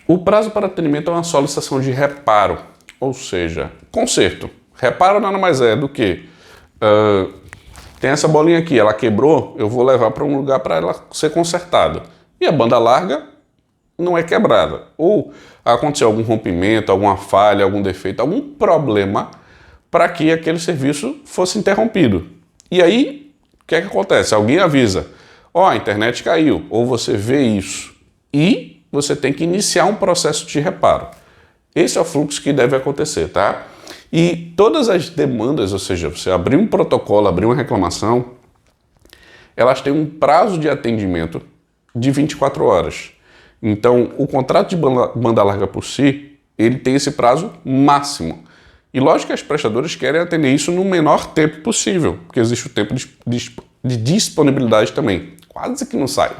O prazo para atendimento é uma solicitação de reparo, ou seja, conserto. Reparo nada mais é do que tem essa bolinha aqui, ela quebrou, eu vou levar para um lugar para ela ser consertada. E a banda larga não é quebrada. Ou aconteceu algum rompimento, alguma falha, algum defeito, algum problema para que aquele serviço fosse interrompido. E aí, o que é que acontece? Alguém avisa, a internet caiu, ou você vê isso. E você tem que iniciar um processo de reparo. Esse é o fluxo que deve acontecer, tá? E todas as demandas, ou seja, você abrir um protocolo, abrir uma reclamação, elas têm um prazo de atendimento de 24 horas. Então, o contrato de banda larga por si, ele tem esse prazo máximo. E lógico que as prestadoras querem atender isso no menor tempo possível, porque existe o tempo de disponibilidade também. Quase que não sai.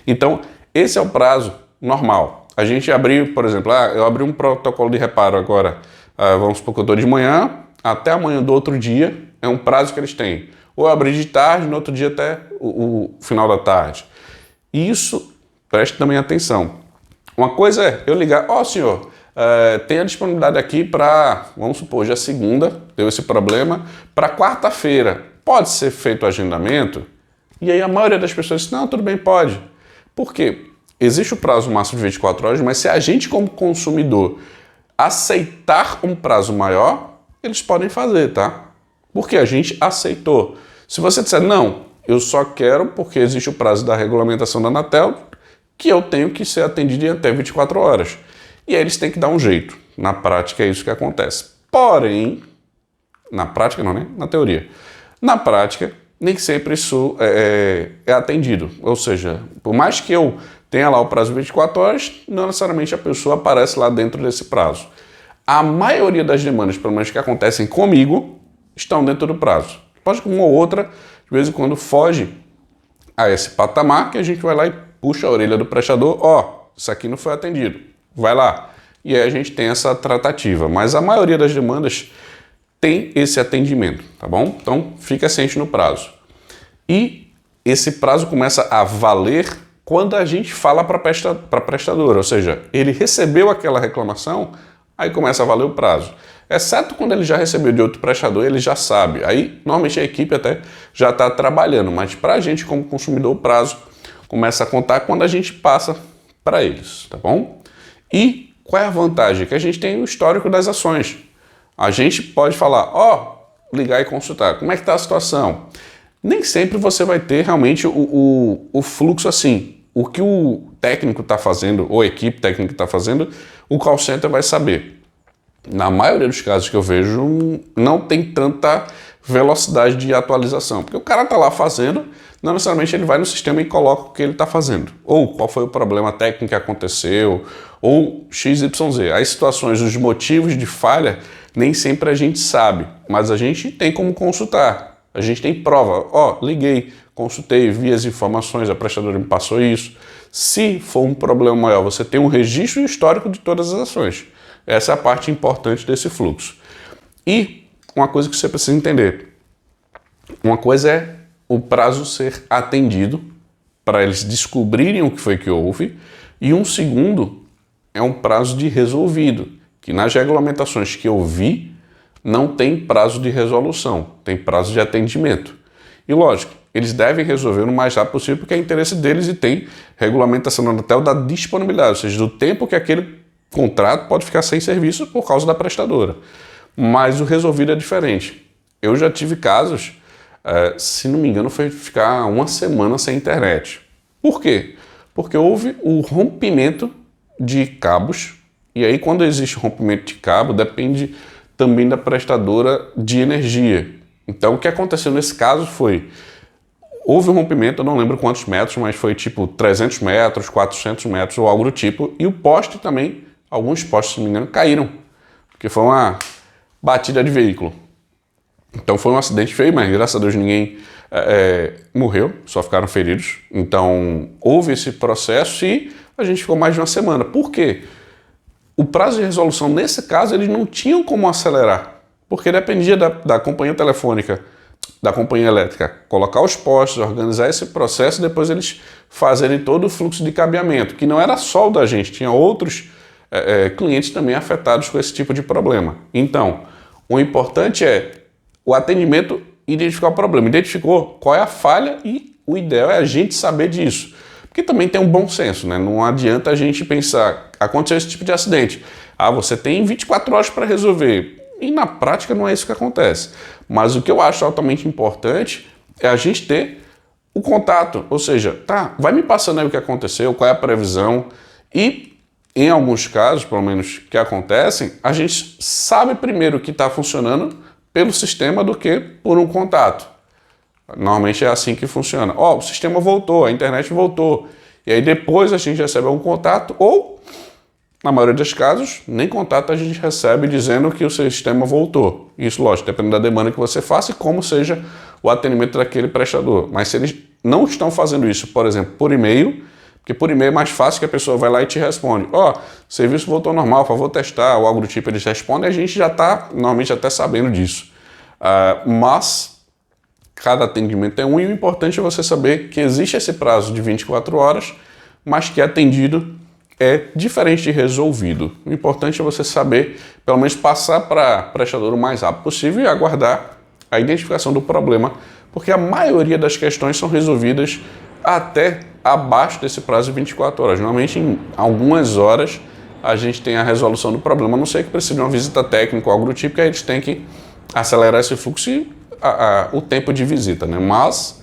Então, esse é o prazo normal. A gente abriu, por exemplo, eu abri um protocolo de reparo agora, vamos supor que eu estou de manhã, até amanhã do outro dia, é um prazo que eles têm. Ou eu abri de tarde, no outro dia até o final da tarde. Isso, preste também atenção. Uma coisa é eu ligar, senhor, tem a disponibilidade aqui para, vamos supor, hoje é segunda, deu esse problema, para quarta-feira. Pode ser feito o agendamento? E aí a maioria das pessoas diz, não, tudo bem, pode. Por quê? Existe o prazo máximo de 24 horas, mas se a gente como consumidor aceitar um prazo maior, eles podem fazer, tá? Porque a gente aceitou. Se você disser, não, eu só quero porque existe o prazo da regulamentação da Anatel, que eu tenho que ser atendido em até 24 horas. E aí eles têm que dar um jeito. Na prática é isso que acontece. Porém, na prática não, né? Na teoria. Na prática, nem sempre isso é atendido. Ou seja, por mais que eu tenha lá o prazo de 24 horas, não necessariamente a pessoa aparece lá dentro desse prazo. A maioria das demandas, pelo menos que acontecem comigo, estão dentro do prazo. Pode que uma ou outra, de vez em quando, foge a esse patamar, que a gente vai lá e puxa a orelha do prestador, isso aqui não foi atendido, vai lá. E aí a gente tem essa tratativa, mas a maioria das demandas tem esse atendimento, tá bom? Então, fica ciente no prazo. E esse prazo começa a valer quando a gente fala para a prestadora, ou seja, ele recebeu aquela reclamação, aí começa a valer o prazo. Exceto quando ele já recebeu de outro prestador, ele já sabe. Aí, normalmente a equipe até já está trabalhando, mas para a gente como consumidor, o prazo começa a contar quando a gente passa para eles, tá bom? E qual é a vantagem? Que a gente tem o histórico das ações. A gente pode falar, ligar e consultar, como é que está a situação? Nem sempre você vai ter realmente o fluxo assim. O que o técnico está fazendo, ou a equipe técnica está fazendo, o call center vai saber. Na maioria dos casos que eu vejo, não tem tanta velocidade de atualização. Porque o cara está lá fazendo, não necessariamente ele vai no sistema e coloca o que ele está fazendo. Ou qual foi o problema técnico que aconteceu, ou XYZ. As situações, os motivos de falha, nem sempre a gente sabe, mas a gente tem como consultar. A gente tem prova. Liguei, consultei, vi as informações, a prestadora me passou isso. Se for um problema maior, você tem um registro histórico de todas as ações. Essa é a parte importante desse fluxo. E uma coisa que você precisa entender. Uma coisa é o prazo ser atendido, para eles descobrirem o que foi que houve. E um segundo é um prazo de resolvido, que nas regulamentações que eu vi, não tem prazo de resolução, tem prazo de atendimento. E lógico, eles devem resolver o mais rápido possível porque é interesse deles e tem regulamentação na Anatel da disponibilidade, ou seja, do tempo que aquele contrato pode ficar sem serviço por causa da prestadora. Mas o resolvido é diferente. Eu já tive casos, se não me engano, foi ficar uma semana sem internet. Por quê? Porque houve o rompimento de cabos, e aí quando existe rompimento de cabo, depende também da prestadora de energia. Então o que aconteceu nesse caso foi, houve um rompimento, eu não lembro quantos metros, mas foi tipo 300 metros, 400 metros ou algo do tipo, e o poste também, alguns postes, se não me engano, caíram, porque foi uma batida de veículo. Então foi um acidente feio, mas graças a Deus ninguém morreu, só ficaram feridos. Então houve esse processo e a gente ficou mais de uma semana. Por quê? O prazo de resolução, nesse caso, eles não tinham como acelerar, porque dependia da companhia telefônica. da companhia elétrica colocar os postes, organizar esse processo, depois eles fazerem todo o fluxo de cabeamento, que não era só o da gente, tinha outros clientes também afetados com esse tipo de problema. Então, o importante é o atendimento, identificar o problema, identificou qual é a falha e o ideal é a gente saber disso. Porque também tem um bom senso, né? Não adianta a gente pensar, aconteceu esse tipo de acidente, você tem 24 horas para resolver. E na prática não é isso que acontece. Mas o que eu acho altamente importante é a gente ter o contato. Ou seja, vai me passando aí o que aconteceu, qual é a previsão. E em alguns casos, pelo menos que acontecem, a gente sabe primeiro o que está funcionando pelo sistema do que por um contato. Normalmente é assim que funciona. O sistema voltou, a internet voltou. E aí depois a gente recebe algum contato ou, na maioria dos casos, nem contato a gente recebe dizendo que o sistema voltou. Isso, lógico, depende da demanda que você faça e como seja o atendimento daquele prestador. Mas se eles não estão fazendo isso, por exemplo, por e-mail, porque por e-mail é mais fácil que a pessoa vai lá e te responde. Serviço voltou normal, por favor testar, ou algo do tipo, eles respondem, a gente já está, normalmente, até sabendo disso. Mas cada atendimento é um, e o importante é você saber que existe esse prazo de 24 horas, mas que atendido é diferente de resolvido. O importante é você saber, pelo menos passar para o prestador o mais rápido possível e aguardar a identificação do problema, porque a maioria das questões são resolvidas até abaixo desse prazo de 24 horas. Normalmente, em algumas horas, a gente tem a resolução do problema, a não ser que precise de uma visita técnica ou algo do tipo, que aí eles têm que acelerar esse fluxo e o tempo de visita, né? Mas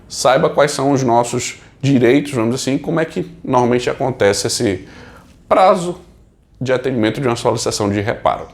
saiba quais são os nossos direitos, vamos dizer assim, como é que normalmente acontece esse prazo de atendimento de uma solicitação de reparo.